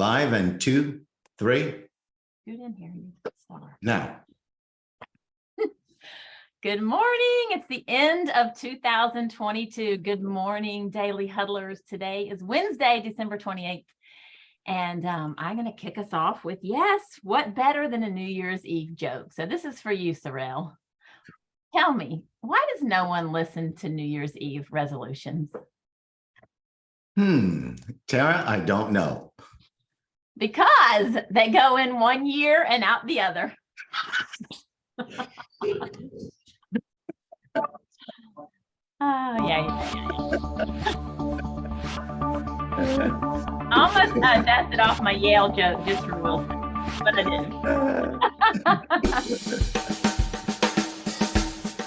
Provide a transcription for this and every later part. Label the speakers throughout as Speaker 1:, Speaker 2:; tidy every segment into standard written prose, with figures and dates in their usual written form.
Speaker 1: Live and 2, 3.
Speaker 2: Who didn't hear you? Star.
Speaker 1: Now.
Speaker 2: Good morning. It's the end of 2022. Good morning, Daily Huddlers. Today is Wednesday, December 28th. And I'm going to kick us off with, yes, what better than a New Year's Eve joke? So this is for you, Sorrel. Tell me, why does no one listen to New Year's Eve resolutions?
Speaker 1: Tara, I don't know.
Speaker 2: Because they go in one year and out the other. Yeah. I almost dusted off my Yale joke just for Wilson, but I didn't.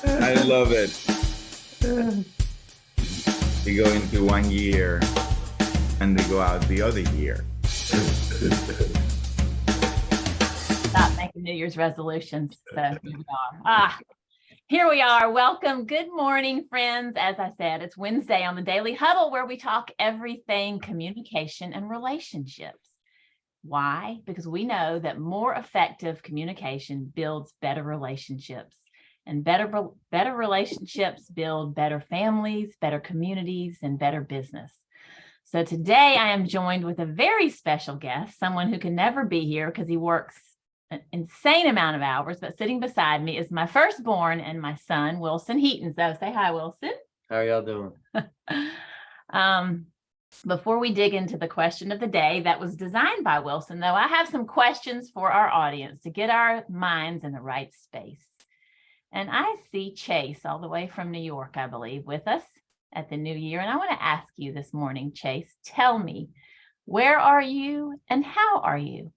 Speaker 3: I love it. They go into 1 year and they go out the other year.
Speaker 2: Stop making New Year's resolutions. So here we are. Here we are. Welcome. Good morning, friends. As I said, it's Wednesday on the Daily Huddle where we talk everything communication and relationships. Why? Because we know that more effective communication builds better relationships. And better relationships build better families, better communities, and better business. So today I am joined with a very special guest, someone who can never be here because he works an insane amount of hours, but sitting beside me is my firstborn and my son, Wilson Heaton. So say hi, Wilson.
Speaker 4: How are y'all doing?
Speaker 2: Before we dig into the question of the day that was designed by Wilson, though, I have some questions for our audience to get our minds in the right space. And I see Chase all the way from New York, I believe, with us at the new year. And I want to ask you this morning, Chase, tell me, where are you and how are you?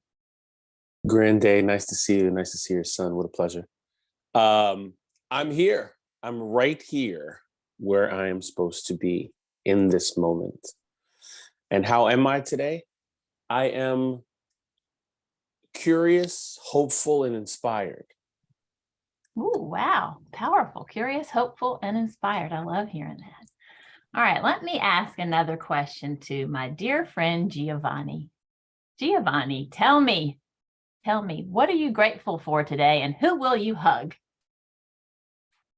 Speaker 4: Grand day. Nice to see you. Nice to see your son. What a pleasure. I'm here. I'm right here where I am supposed to be in this moment. And how am I today? I am curious, hopeful, and inspired.
Speaker 2: Ooh, wow. Powerful, curious, hopeful, and inspired. I love hearing that. All right, let me ask another question to my dear friend, Giovanni. Giovanni, tell me, what are you grateful for today and who will you hug?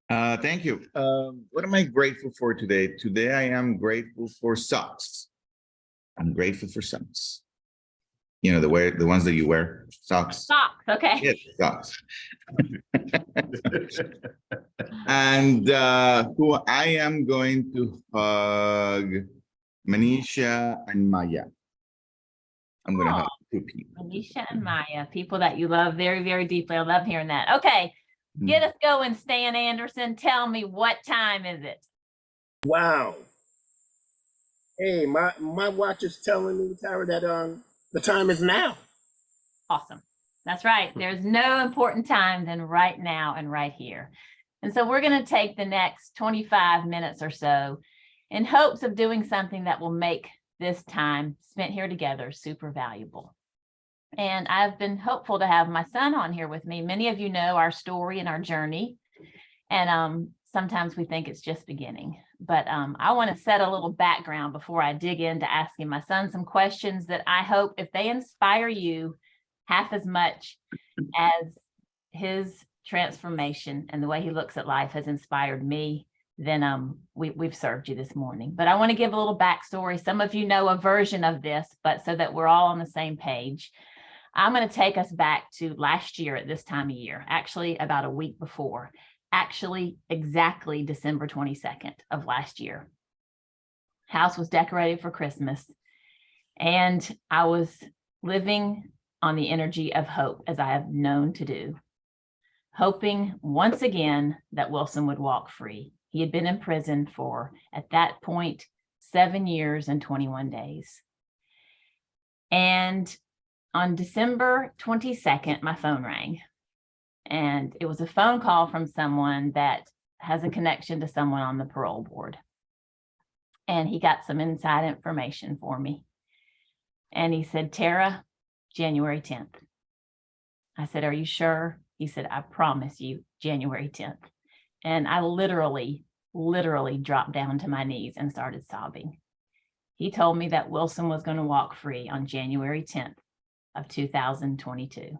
Speaker 3: Thank you. What am I grateful for today? Today, I am grateful for socks. I'm grateful for socks. You know, the ones that you wear, socks.
Speaker 2: Socks, okay.
Speaker 3: Yes, socks. And who I am going to hug, Manisha and Maya. I'm going to hug two people.
Speaker 2: Manisha and Maya, people that you love very, very deeply. I love hearing that. Okay, get us going, Stan Anderson. Tell me, what time is it?
Speaker 5: Wow. Hey, my watch is telling me, Tara, that the time is now.
Speaker 2: Awesome. That's right. There's no important time than right now and right here. And so we're going to take the next 25 minutes or so in hopes of doing something that will make this time spent here together super valuable. And I've been hopeful to have my son on here with me. Many of you know our story and our journey. And sometimes we think it's just beginning. But I want to set a little background before I dig into asking my son some questions that I hope, if they inspire you half as much as his transformation and the way he looks at life has inspired me, then we've served you this morning. But I want to give a little backstory. Some of you know a version of this, but so that we're all on the same page, I'm going to take us back to last year at this time of year, actually about a week before. Actually, exactly December 22nd of last year. House was decorated for Christmas, and I was living on the energy of hope, as I have known to do, hoping once again that Wilson would walk free. He had been in prison for, at that point, 7 years and 21 days. And on December 22nd, my phone rang. And it was a phone call from someone that has a connection to someone on the parole board. And he got some inside information for me. And he said, Tara, January 10th. I said, are you sure? He said, I promise you, January 10th. And I literally dropped down to my knees and started sobbing. he told me that Wilson was going to walk free on January 10th of 2022.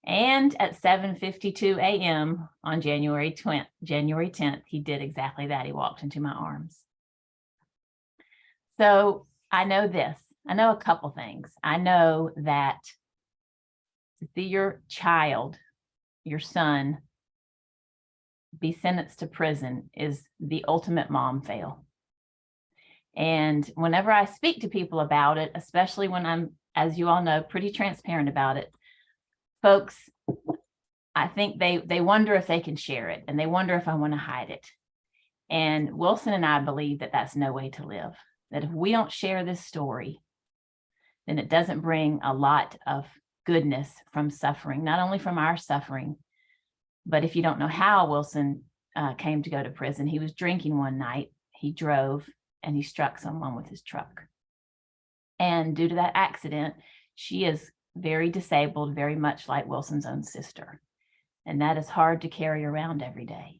Speaker 2: And at 7:52 a.m. on January 10th, he did exactly that. He walked into my arms. So I know this. I know a couple things. I know that to see your child, your son, be sentenced to prison is the ultimate mom fail. And whenever I speak to people about it, especially when I'm, as you all know, pretty transparent about it, folks, I think they wonder if they can share it, and they wonder if I want to hide it. And Wilson and I believe that that's no way to live, that if we don't share this story, then it doesn't bring a lot of goodness from suffering, not only from our suffering, but if you don't know how Wilson came to go to prison, he was drinking one night, he drove, and he struck someone with his truck. And due to that accident, she is very disabled, very much like Wilson's own sister. And that is hard to carry around every day.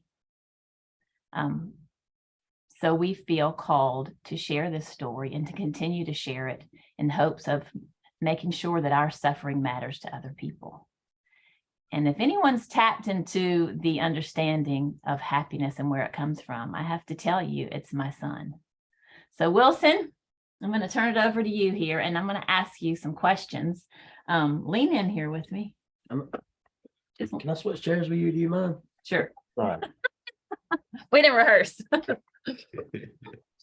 Speaker 2: So we feel called to share this story and to continue to share it in hopes of making sure that our suffering matters to other people. And if anyone's tapped into the understanding of happiness and where it comes from, I have to tell you, it's my son. So Wilson, I'm going to turn it over to you here, and I'm going to ask you some questions. Lean in here with me.
Speaker 6: Can I switch chairs with you? Do you mind?
Speaker 2: Sure.
Speaker 6: All right.
Speaker 2: We didn't rehearse.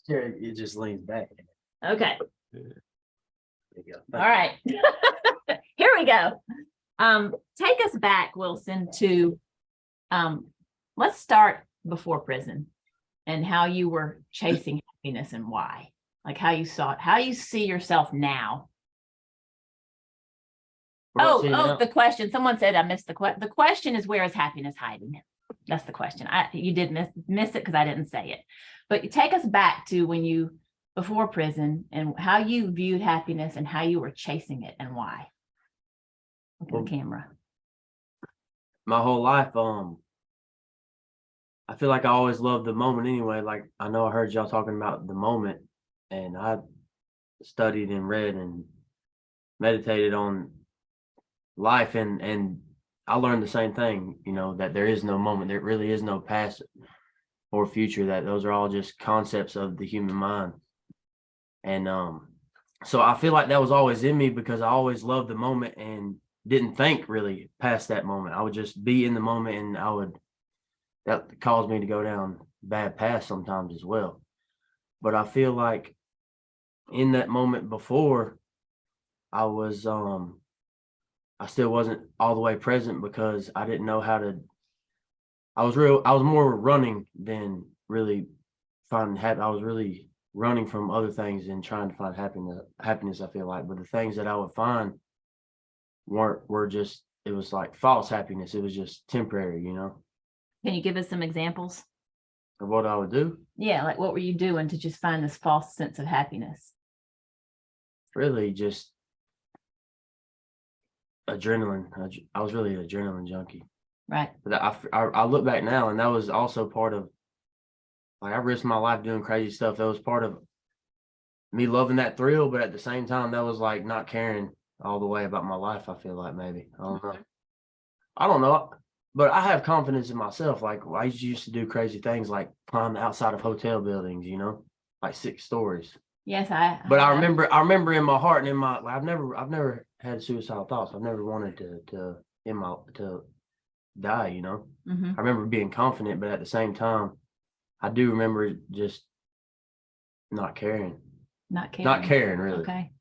Speaker 6: Chair, it just leans back.
Speaker 2: Okay.
Speaker 6: There you go.
Speaker 2: All right. Here we go. Take us back, Wilson, to let's start before prison and how you were chasing happiness and why. Like how you saw it, how you see yourself now. The question. Someone said I missed the question. The question is, where is happiness hiding? That's the question. You did miss it because I didn't say it. But take us back to when you, before prison, and how you viewed happiness and how you were chasing it and why. Look at the camera.
Speaker 6: My whole life, I feel like I always loved the moment anyway. Like I know I heard y'all talking about the moment, and I studied and read and meditated on life, and I learned the same thing, you know, that there is no moment, there really is no past or future, that those are all just concepts of the human mind. And so I feel like that was always in me because I always loved the moment and didn't think really past that moment. I would just be in the moment, and that caused me to go down bad paths sometimes as well. But I feel like in that moment before, I was I still wasn't all the way present because I didn't know how to. I was more running than really finding happy. I was really running from other things and trying to find happiness, I feel like. But the things that I would find were just, it was like false happiness. It was just temporary, you know.
Speaker 2: Can you give us some examples
Speaker 6: of what I would do?
Speaker 2: Yeah, like what were you doing to just find this false sense of happiness?
Speaker 6: Really just adrenaline. I was really an adrenaline junkie.
Speaker 2: Right.
Speaker 6: But I look back now, and that was also part of, like, I risked my life doing crazy stuff. That was part of me loving that thrill, but at the same time, that was like not caring all the way about my life. I feel like maybe, I don't know, but I have confidence in myself. Like I used to do crazy things, like climb the outside of hotel buildings, you know, like 6 stories.
Speaker 2: Yes,
Speaker 6: But I remember in my heart and in my, like, I've never had suicidal thoughts. I've never wanted to die, you know.
Speaker 2: Mm-hmm.
Speaker 6: I remember being confident, but at the same time, I do remember just not caring.
Speaker 2: Not
Speaker 6: caring, really.
Speaker 2: Okay.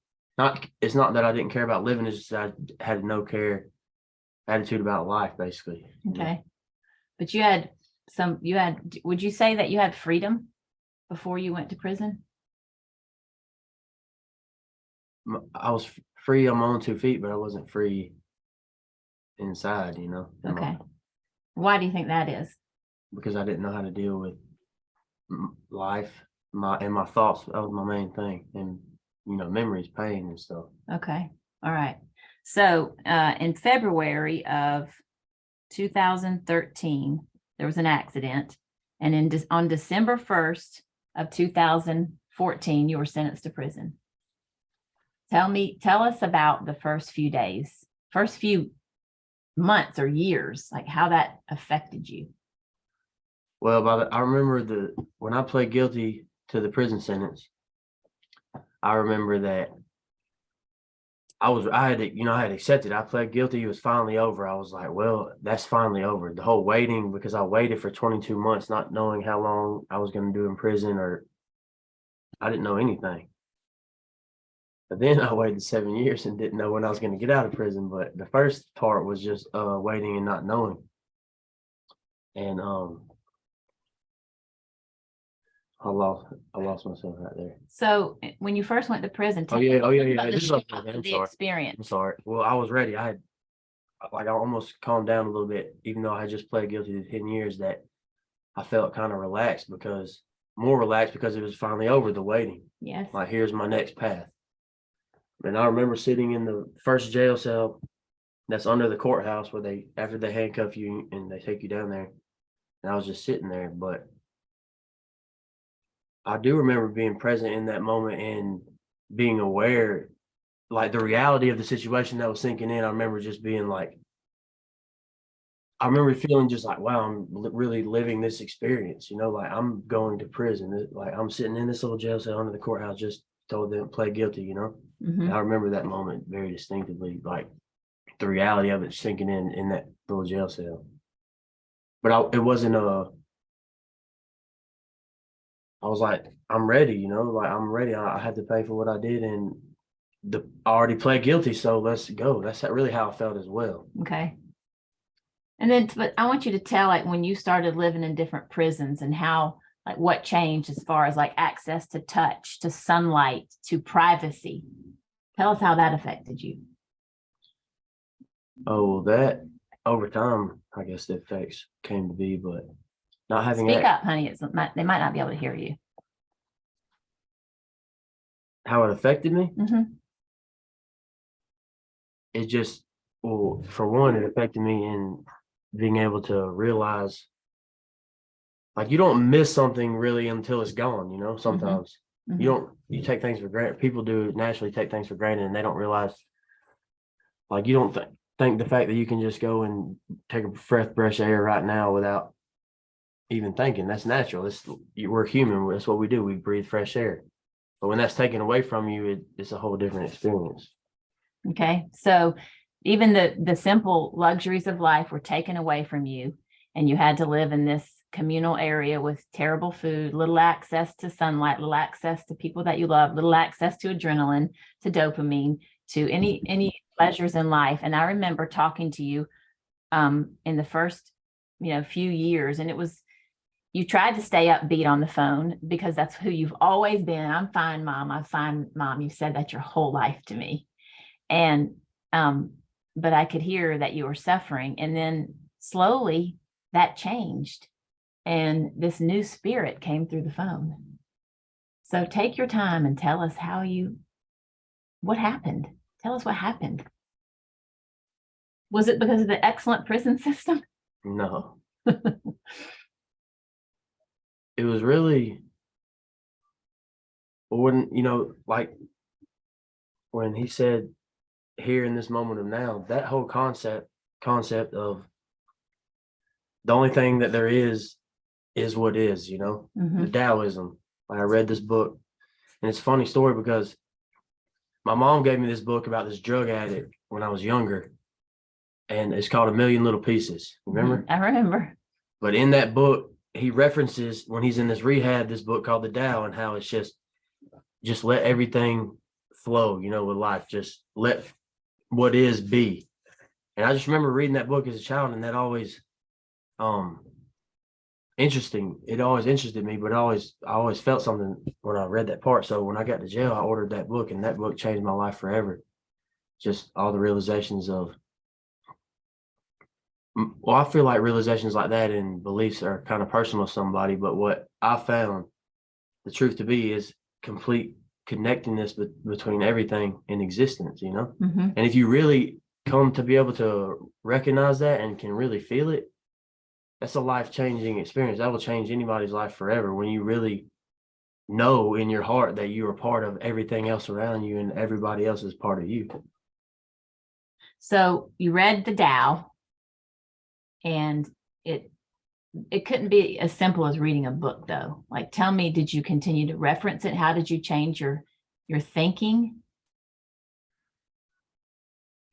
Speaker 6: It's not that I didn't care about living, it's just that I had no care attitude about life, basically.
Speaker 2: Okay. But would you say that you had freedom before you went to prison?
Speaker 6: I was free on my own 2 feet, but I wasn't free inside, you know.
Speaker 2: Okay. Why do you think that is?
Speaker 6: Because I didn't know how to deal with life, my thoughts. That was my main thing, and you know, memories, pain, and stuff.
Speaker 2: Okay. All right. So in February of 2013, there was an accident, and on December 1st of 2014, 14, you were sentenced to prison. Tell us about the first few days, first few months or years, like how that affected you.
Speaker 6: Well, I remember when I pled guilty to the prison sentence, I remember that I had accepted. I pled guilty. It was finally over. I was like, well, that's finally over. The whole waiting, because I waited for 22 months, not knowing how long I was going to do in prison, or I didn't know anything. But then I waited 7 years and didn't know when I was going to get out of prison. But the first part was just waiting and not knowing. And I lost myself right there.
Speaker 2: So when you first went to prison,
Speaker 6: Oh yeah.
Speaker 2: about the
Speaker 6: This is
Speaker 2: shock
Speaker 6: okay.
Speaker 2: of
Speaker 6: I'm
Speaker 2: the
Speaker 6: sorry.
Speaker 2: experience.
Speaker 6: I'm sorry. Well, I was ready. I almost calmed down a little bit, even though I had just pled guilty to 10 years, that I felt kind of more relaxed because it was finally over, the waiting.
Speaker 2: Yes.
Speaker 6: Like, here's my next path. And I remember sitting in the first jail cell that's under the courthouse after they handcuff you and they take you down there. And I was just sitting there, but I do remember being present in that moment and being aware, like the reality of the situation that was sinking in. I remember just being like, I remember feeling just like, wow, I'm really living this experience, like I'm going to prison. Like I'm sitting in this little jail cell under the courthouse, just told them play guilty,
Speaker 2: Mhm.
Speaker 6: And I remember that moment very distinctively, like the reality of it sinking in that little jail cell. But it wasn't I was like, I'm ready, like I'm ready. I had to pay for what I did, and I already pled guilty, so let's go. That's really how I felt as well.
Speaker 2: Okay. And then, but I want you to tell, like, when you started living in different prisons and how, like, what changed as far as like access to touch, to sunlight, to privacy. Tell us how that affected you.
Speaker 6: Oh, that over time, I guess the effects came to be, but not having
Speaker 2: Speak up, honey. They might not be able to hear you.
Speaker 6: how it affected me.
Speaker 2: Mhm.
Speaker 6: It just, well, for one, it affected me in being able to realize, like, you don't miss something really until it's gone, sometimes.
Speaker 2: Mhm.
Speaker 6: You take things for granted. People do naturally take things for granted, and they don't realize, like, you don't think the fact that you can just go and take a fresh air right now without even thinking. That's natural. We're human. That's what we do. We breathe fresh air. But when that's taken away from you, it's a whole different experience.
Speaker 2: Okay. So even the simple luxuries of life were taken away from you, and you had to live in this communal area with terrible food, little access to sunlight, little access to people that you love, little access to adrenaline, to dopamine, to any pleasures in life. And I remember talking to you in the first, few years, and you tried to stay upbeat on the phone because that's who you've always been. I'm fine, Mom. I'm fine, Mom. You've said that your whole life to me. And but I could hear that you were suffering. And then slowly that changed. And this new spirit came through the phone. So take your time and tell us what happened. Tell us what happened. Was it because of the excellent prison system?
Speaker 6: No. It was really when, like when he said here in this moment of now, that whole concept of the only thing that there is what is,
Speaker 2: Mhm.
Speaker 6: the Taoism. Like, I read this book, and it's a funny story because my mom gave me this book about this drug addict when I was younger, and it's called A Million Little Pieces. Remember?
Speaker 2: I remember.
Speaker 6: But in that book, he references when he's in this rehab, this book called the Tao, and how it's just let everything flow, with life. Just let what is be. And I just remember reading that book as a child, and that always interesting. It always interested me, but I always felt something when I read that part. So when I got to jail, I ordered that book, and that book changed my life forever. Just all the realizations of, well, I feel like realizations like that and beliefs are kind of personal to somebody, but what I found the truth to be is complete connectedness between everything in existence,
Speaker 2: Mhm.
Speaker 6: And if you really come to be able to recognize that and can really feel it, that's a life-changing experience. That will change anybody's life forever when you really know in your heart that you are part of everything else around you and everybody else is part of you.
Speaker 2: So you read the Tao, and it couldn't be as simple as reading a book, though. Like, tell me, did you continue to reference it? How did you change your thinking?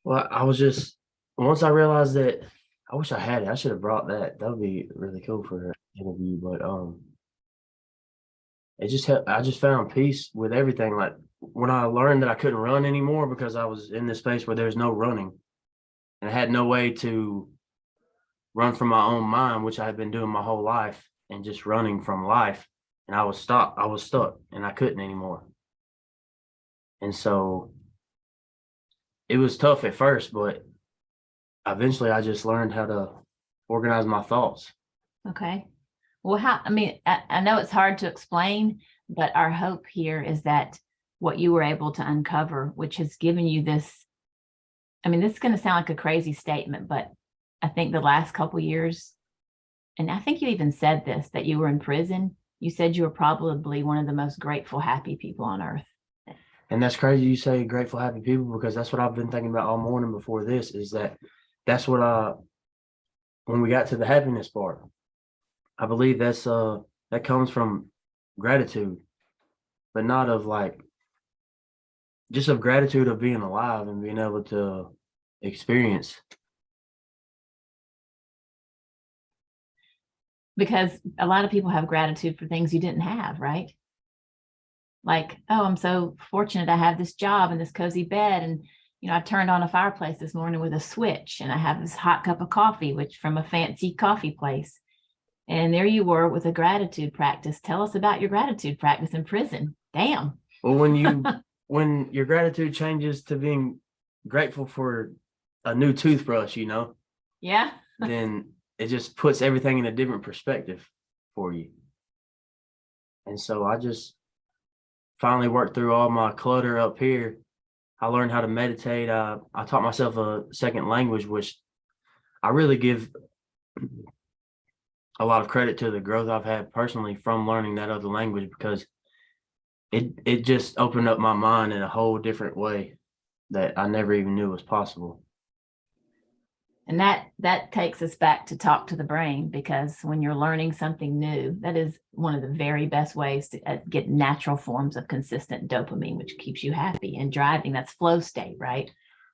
Speaker 6: Well, I was just, once I realized that, I wish I had it. I should have brought that. That would be really cool for an interview. But it just helped. I just found peace with everything. Like when I learned that I couldn't run anymore because I was in this space where there's no running, and I had no way to run from my own mind, which I had been doing my whole life, and just running from life. And I was stuck, and I couldn't anymore. And so it was tough at first, but eventually I just learned how to organize my thoughts.
Speaker 2: Okay. Well, I know it's hard to explain, but our hope here is that what you were able to uncover, which has given you this, this is going to sound like a crazy statement, but I think the last couple of years, and I think you even said this, that you were in prison. You said you were probably one of the most grateful, happy people on earth.
Speaker 6: And that's crazy you say grateful, happy people, because that's what I've been thinking about all morning before this, is that's what when we got to the happiness part, I believe that comes from gratitude, but not of like, just of gratitude of being alive and being able to experience.
Speaker 2: Because a lot of people have gratitude for things you didn't have, right? Like, oh, I'm so fortunate I have this job and this cozy bed. And, I turned on a fireplace this morning with a switch, and I have this hot cup of coffee, which from a fancy coffee place. And there you were with a gratitude practice. Tell us about your gratitude practice in prison. Damn.
Speaker 6: Well, when your gratitude changes to being grateful for a new toothbrush,
Speaker 2: Yeah.
Speaker 6: then it just puts everything in a different perspective for you. And so I just finally worked through all my clutter up here. I learned how to meditate. I taught myself a second language, which I really give a lot of credit to the growth I've had personally from learning that other language, because it just opened up my mind in a whole different way that I never even knew was possible.
Speaker 2: And that takes us back to talk to the brain, because when you're learning something new, that is one of the very best ways to get natural forms of consistent dopamine, which keeps you happy and driving. That's flow state, right?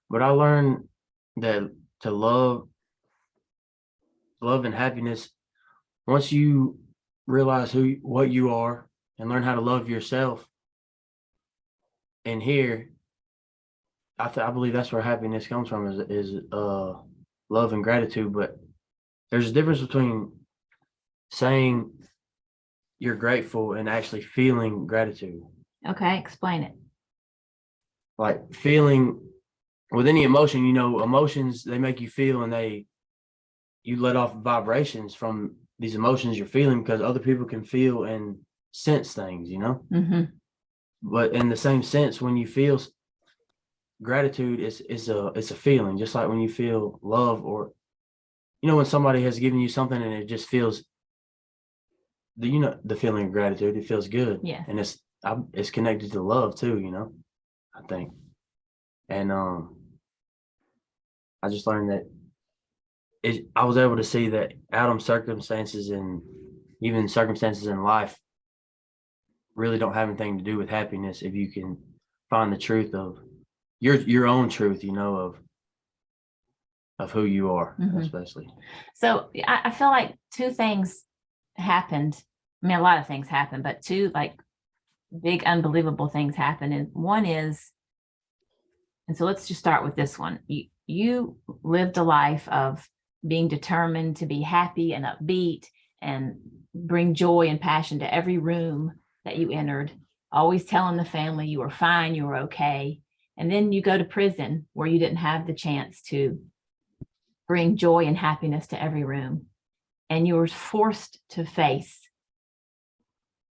Speaker 6: But I learned that to love and happiness, once you realize what you are and learn how to love yourself. And here, I believe that's where happiness comes from, is love and gratitude. But there's a difference between saying you're grateful and actually feeling gratitude.
Speaker 2: Okay, explain it.
Speaker 6: Like feeling with any emotion, emotions, they make you feel, and you let off vibrations from these emotions you're feeling, because other people can feel and sense things,
Speaker 2: Mm-hmm.
Speaker 6: But in the same sense, when you feel gratitude, it's a feeling, just like when you feel love, or when somebody has given you something and it just feels the feeling of gratitude, it feels good.
Speaker 2: Yeah.
Speaker 6: And it's connected to love too, I think. And I just learned that I was able to see that Adam's circumstances and even circumstances in life really don't have anything to do with happiness if you can find the truth of your own truth, of who you are, especially.
Speaker 2: So I feel like two things happened. A lot of things happened, but two like big, unbelievable things happened. And one is, and so let's just start with this one. You lived a life of being determined to be happy and upbeat and bring joy and passion to every room that you entered, always telling the family you were fine, you were okay. And then you go to prison where you didn't have the chance to bring joy and happiness to every room. And you were forced to face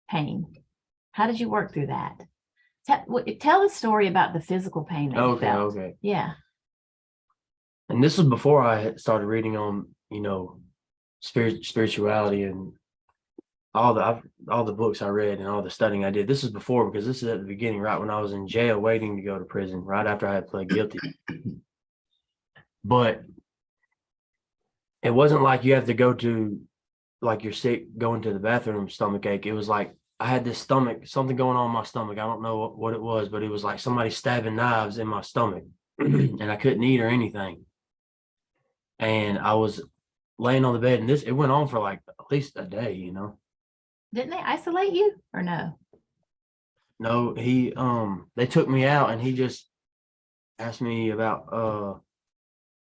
Speaker 2: pain. How did you work through that? Tell the story about the physical pain that you felt.
Speaker 6: Okay.
Speaker 2: Yeah.
Speaker 6: And this was before I had started reading on, spirituality and all the books I read and all the studying I did. This is before, because this is at the beginning, right when I was in jail waiting to go to prison, right after I had pled guilty. But it wasn't like you have to go to, like you're sick, going to the bathroom, stomach ache. It was like I had this something going on in my stomach. I don't know what it was, but it was like somebody stabbing knives in my stomach and I couldn't eat or anything. And I was laying on the bed, and it went on for like at least a day, you know.
Speaker 2: Didn't they isolate you or no?
Speaker 6: No, they took me out and he just asked me about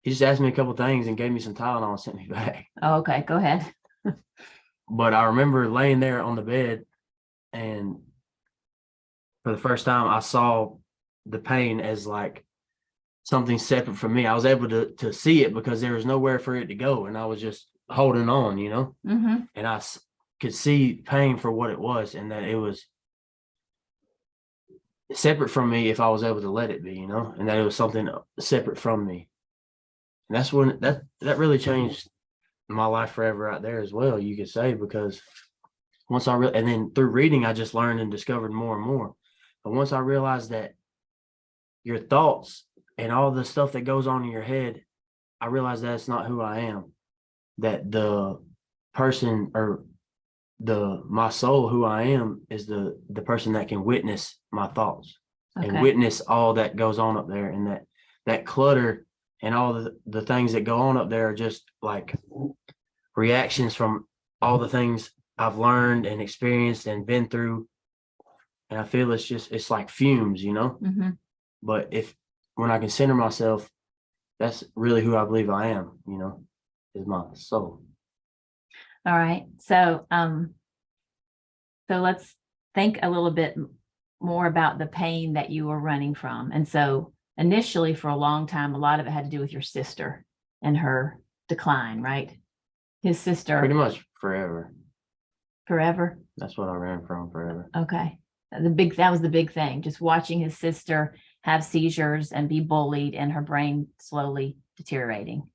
Speaker 6: he just asked me a couple things and gave me some Tylenol and sent me back.
Speaker 2: Oh, okay, go ahead.
Speaker 6: But I remember laying there on the bed, and for the first time I saw the pain as like something separate from me. I was able to see it because there was nowhere for it to go, and I was just holding on, you know.
Speaker 2: Mm-hmm.
Speaker 6: And I could see pain for what it was, and that it was separate from me if I was able to let it be, you know, and that it was something separate from me. And that's when that really changed my life forever out there as well, you could say, because once and then through reading, I just learned and discovered more and more. But once I realized that your thoughts and all the stuff that goes on in your head, I realized that's not who I am. That the person or my soul, who I am, is the person that can witness my thoughts and
Speaker 2: Okay.
Speaker 6: witness all that goes on up there, and that clutter and all the things that go on up there are just like reactions from all the things I've learned and experienced and been through. And I feel it's like fumes, you know.
Speaker 2: Mm-hmm.
Speaker 6: But when I consider myself, that's really who I believe I am, you know, is my soul.
Speaker 2: All right. So let's think a little bit more about the pain that you were running from. And so initially, for a long time, a lot of it had to do with your sister and her decline, right? His sister.
Speaker 6: Pretty much forever.
Speaker 2: Forever?
Speaker 6: That's what I ran from, forever.
Speaker 2: Okay. That was the big thing, just watching his sister have seizures and be bullied and her brain slowly deteriorating.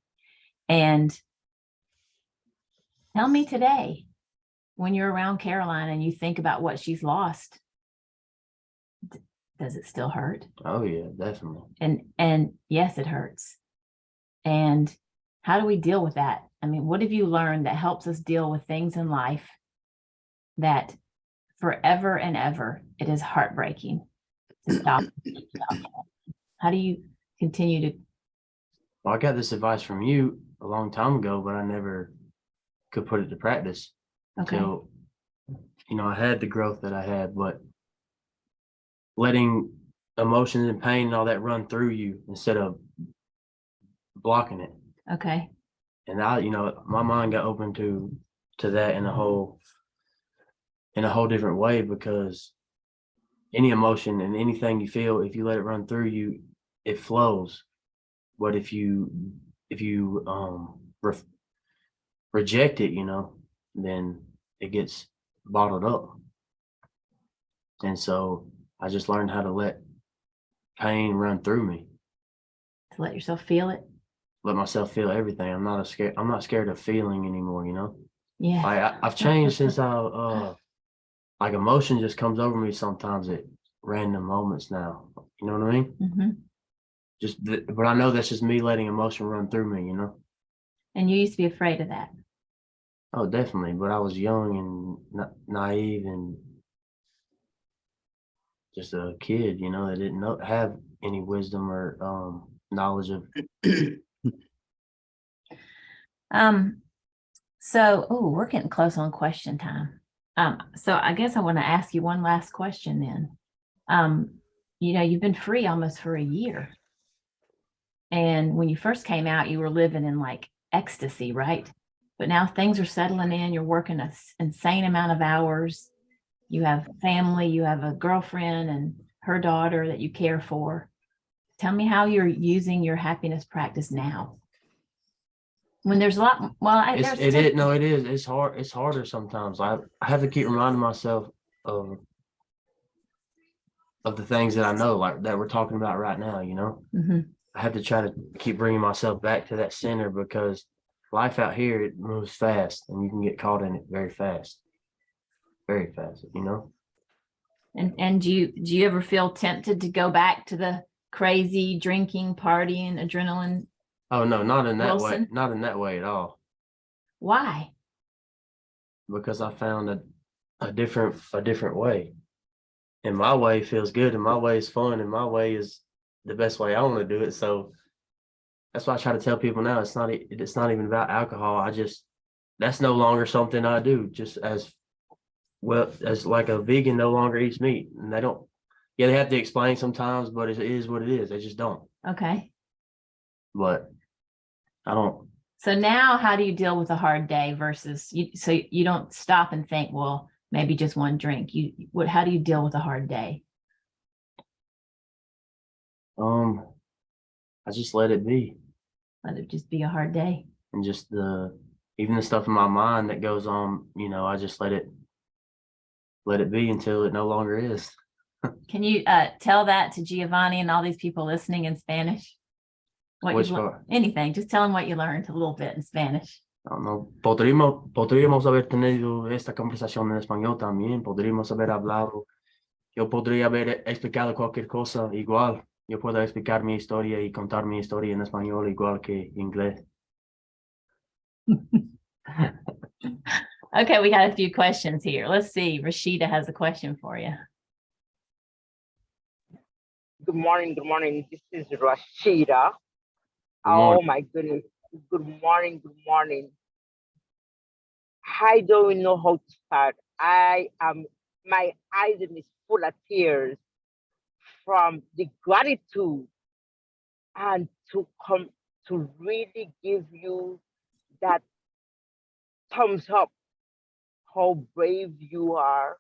Speaker 2: And tell me today, when you're around Caroline and you think about what she's lost, does it still hurt?
Speaker 6: Oh yeah, definitely.
Speaker 2: And yes, it hurts. And how do we deal with that? I mean, what have you learned that helps us deal with things in life that forever and ever it is heartbreaking to stop? How do you continue to?
Speaker 6: Well, I got this advice from you a long time ago, but I never could put it to practice until, you know, I had the growth that I had. But letting emotions and pain and all that run through you instead of blocking it.
Speaker 2: Okay.
Speaker 6: And you know, my mind got open to that in a whole different way, because any emotion and anything you feel, if you let it run through you, it flows. But if you reject it, you know, then it gets bottled up. And so I just learned how to let pain run through me.
Speaker 2: To let yourself feel it.
Speaker 6: Let myself feel everything. I'm not scared of feeling anymore, you know?
Speaker 2: Yeah.
Speaker 6: I've changed since like emotion just comes over me sometimes at random moments now. You know what I mean?
Speaker 2: Mm-hmm.
Speaker 6: But I know that's just me letting emotion run through me, you know?
Speaker 2: And you used to be afraid of that.
Speaker 6: Oh, definitely. But I was young and naive and just a kid, you know, that didn't have any wisdom or knowledge of.
Speaker 2: So, we're getting close on question time. So I guess I want to ask you one last question then. You know, you've been free almost for a year. And when you first came out, you were living in like ecstasy, right? But now things are settling in. You're working an insane amount of hours. You have family, you have a girlfriend and her daughter that you care for. Tell me how you're using your happiness practice now. When there's a lot, well,
Speaker 6: It is. It's hard. It's harder sometimes. I have to keep reminding myself of the things that I know, like that we're talking about right now, you know.
Speaker 2: Mm-hmm.
Speaker 6: I have to try to keep bringing myself back to that center, because life out here, it moves fast and you can get caught in it very fast. very fast, you know?
Speaker 2: And do you ever feel tempted to go back to the crazy drinking, partying, adrenaline?
Speaker 6: Oh, no, not in that way.
Speaker 2: Wilson?
Speaker 6: Not in that way at all.
Speaker 2: Why?
Speaker 6: Because I found a different way. And my way feels good, and my way is fun, and my way is the best way I want to do it. So that's why I try to tell people now, it's not even about alcohol. That's no longer something I do, just as well as like a vegan no longer eats meat. And they don't, yeah, they have to explain sometimes, but it is what it is. They just don't.
Speaker 2: Okay.
Speaker 6: But I don't.
Speaker 2: So now how do you deal with a hard day versus so you don't stop and think, well, maybe just one drink. How do you deal with a hard day?
Speaker 6: I just let it be.
Speaker 2: Let it just be a hard day.
Speaker 6: And just even the stuff in my mind that goes on, I just let it be until it no longer is.
Speaker 2: Can you tell that to Giovanni and all these people listening in Spanish?
Speaker 6: Which part?
Speaker 2: Anything. Just tell them what you learned a little bit in Spanish.
Speaker 6: No, podríamos haber tenido esta conversación en español también. Podríamos haber hablado. Yo podría haber explicado cualquier cosa igual. Yo puedo explicar mi historia y contar mi historia en español igual que inglés.
Speaker 2: Okay, we got a few questions here. Let's see. Rashida has a question for you.
Speaker 7: Good morning. Good morning. This is Rashida.
Speaker 6: Good morning.
Speaker 7: Oh my goodness. Good morning. Good morning. I don't even know how to start. My eyes is full of tears from the gratitude and to come to really give you that thumbs up, how brave you are,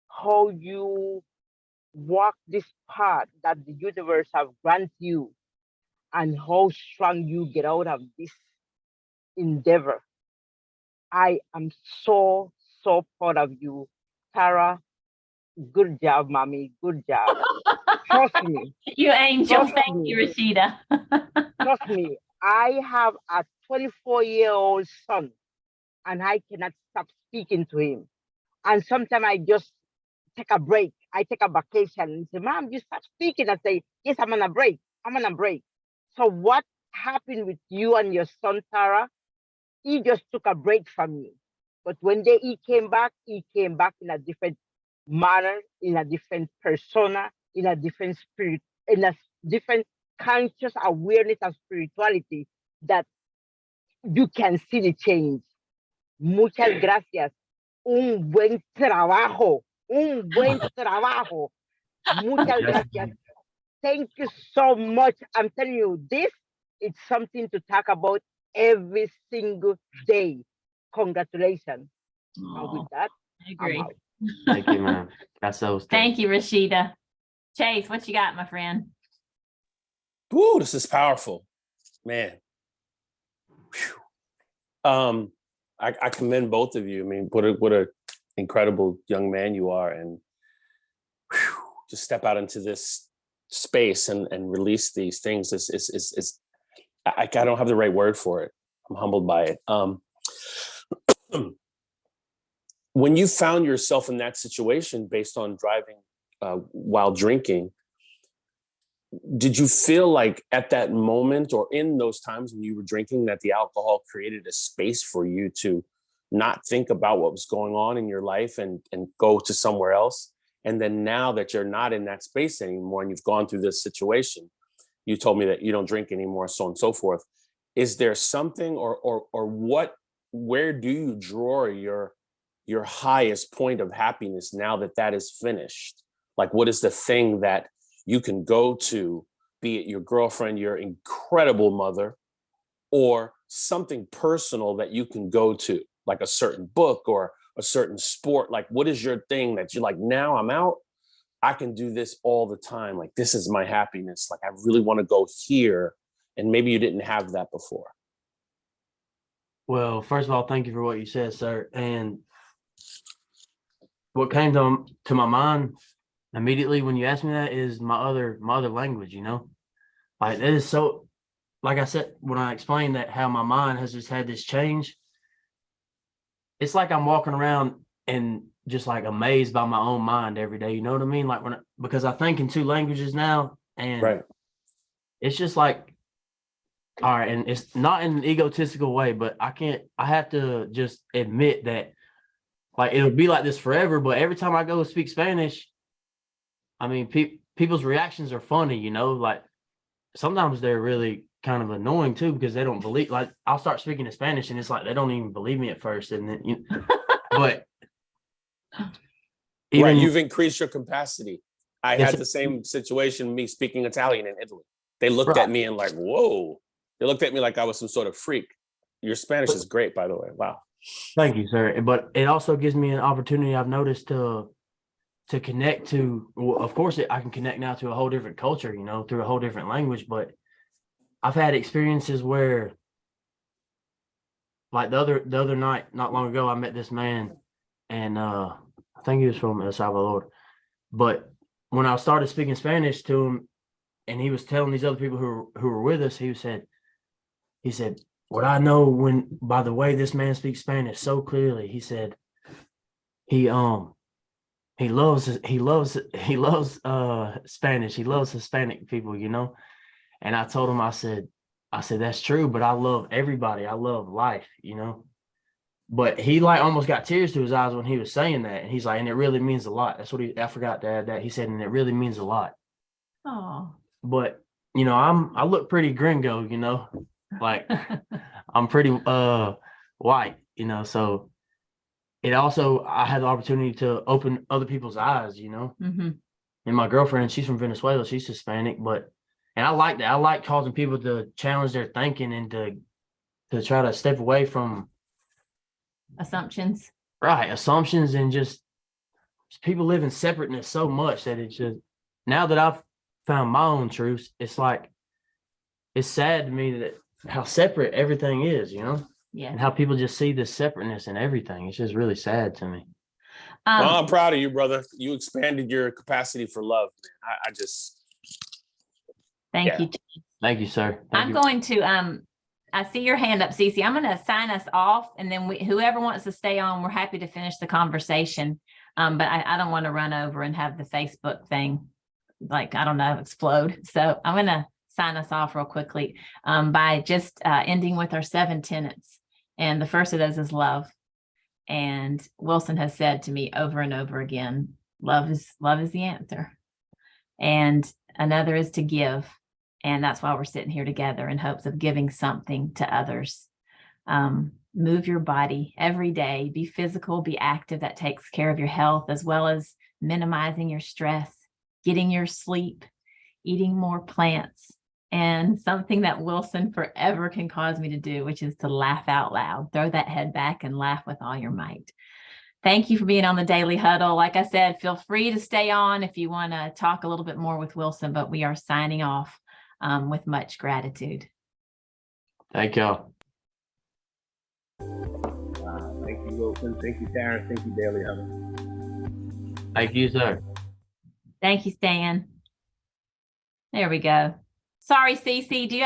Speaker 7: how you walk this path that the universe have granted you, and how strong you get out of this endeavor. I am so proud of you, Tara. Good job, mommy. Good job. Trust me.
Speaker 2: You angel.
Speaker 7: Trust
Speaker 2: Thank
Speaker 7: me.
Speaker 2: you, Rashida.
Speaker 7: Trust me. I have a 24-year-old son, and I cannot stop speaking to him. And sometimes I just take a break. I take a vacation and say, Mom, you stop speaking. I say, yes, I'm on a break. I'm on a break. So what happened with you and your son, Tara? He just took a break from you. But when he came back in a different manner, in a different persona, in a different spirit, in a different conscious awareness of spirituality that you can see the change. Muchas gracias. Un buen trabajo. Un buen trabajo. Muchas gracias. Thank you so much. I'm telling you, this is something to talk about every single day. Congratulations. And with that,
Speaker 2: I agree.
Speaker 7: I'm out.
Speaker 6: Thank you, man. That's so.
Speaker 2: Thank you, Rashida. Chase, what you got, my friend?
Speaker 4: Woo, this is powerful, man. Whew. I commend both of you. I mean, what a incredible young man you are, and just step out into this space and release these things. I don't have the right word for it. I'm humbled by it. When you found yourself in that situation based on driving while drinking, did you feel like at that moment or in those times when you were drinking that the alcohol created a space for you to not think about what was going on in your life and go to somewhere else? And then now that you're not in that space anymore and you've gone through this situation, you told me that you don't drink anymore, so on and so forth. Is there something or where do you draw your highest point of happiness now that is finished? Like, what is the thing that you can go to, be it your girlfriend, your incredible mother, or something personal that you can go to, like a certain book or a certain sport? Like, what is your thing that you're like, now I'm out, I can do this all the time. Like, this is my happiness. Like, I really want to go here. And maybe you didn't have that before.
Speaker 6: Well, first of all, thank you for what you said, sir. And what came to my mind immediately when you asked me that is my other language, like it is so, like I said, when I explained that how my mind has just had this change, it's like I'm walking around and just like amazed by my own mind every day. You know what I mean? Like because I think in 2 languages now, and
Speaker 4: Right.
Speaker 6: it's just like, all right, and it's not in an egotistical way, but I have to just admit that like it'll be like this forever. But every time I go speak Spanish, I mean, people's reactions are funny, you know, like sometimes they're really kind of annoying too, because they don't believe, like I'll start speaking in Spanish and it's like, they don't even believe me at first. And then, but even
Speaker 4: Right. You've increased your capacity. I
Speaker 6: Yes,
Speaker 4: had
Speaker 6: sir.
Speaker 4: the same situation, me speaking Italian in Italy. They looked
Speaker 6: Right.
Speaker 4: at me and like, whoa. They looked at me like I was some sort of freak. Your Spanish is great, by the way. Wow.
Speaker 6: Thank you, sir. But it also gives me an opportunity, I've noticed, to connect to, well, of course, I can connect now to a whole different culture, you know, through a whole different language. But I've had experiences where, like the other night, not long ago, I met this man, and I think he was from El Salvador. But when I started speaking Spanish to him, and he was telling these other people who were with us, he said, what I know by the way this man speaks Spanish so clearly, he said, he loves Spanish. He loves Hispanic people, you know. And I told him, I said, that's true, but I love everybody. I love life, you know. But he like almost got tears to his eyes when he was saying that. And he's like, and it really means a lot. That's what I forgot to add that. He said, and it really means a lot.
Speaker 2: Oh.
Speaker 6: But you know, I look pretty gringo, you know, like I'm pretty white, you know, so it also, I had the opportunity to open other people's eyes, you know.
Speaker 2: Mm-hmm.
Speaker 6: And my girlfriend, she's from Venezuela, she's Hispanic, and I like that. I like causing people to challenge their thinking and to try to step away from
Speaker 2: Assumptions.
Speaker 6: assumptions, and just people live in separateness so much that it's just, now that I've found my own truths, it's like, it's sad to me that how separate everything is, you know,
Speaker 2: Yeah.
Speaker 6: and how people just see this separateness in everything. It's just really sad to me.
Speaker 4: Well, I'm proud of you, brother. You expanded your capacity for love. I just,
Speaker 2: Thank
Speaker 4: yeah.
Speaker 2: you.
Speaker 6: Thank you, sir. Thank
Speaker 2: I'm
Speaker 6: you.
Speaker 2: going to I see your hand up, Cece. I'm going to sign us off, and then whoever wants to stay on, we're happy to finish the conversation. But I don't want to run over and have the Facebook thing, like, I don't know, explode. So I'm going to sign us off real quickly by just ending with our 7 tenets. And the first of those is love. And Wilson has said to me over and over again, love is the answer. And another is to give. And that's why we're sitting here together, in hopes of giving something to others. Move your body every day, be physical, be active. That takes care of your health, as well as minimizing your stress, getting your sleep, eating more plants, and something that Wilson forever can cause me to do, which is to laugh out loud. Throw that head back and laugh with all your might. Thank you for being on the Daily Huddle. Like I said, feel free to stay on if you want to talk a little bit more with Wilson, but we are signing off with much gratitude.
Speaker 6: Thank y'all.
Speaker 5: Thank you, Wilson. Thank you, Tara. Thank you, Daily Huddle.
Speaker 6: Thank you, sir.
Speaker 2: Thank you, Stan. There we go. Sorry, Cece. Do you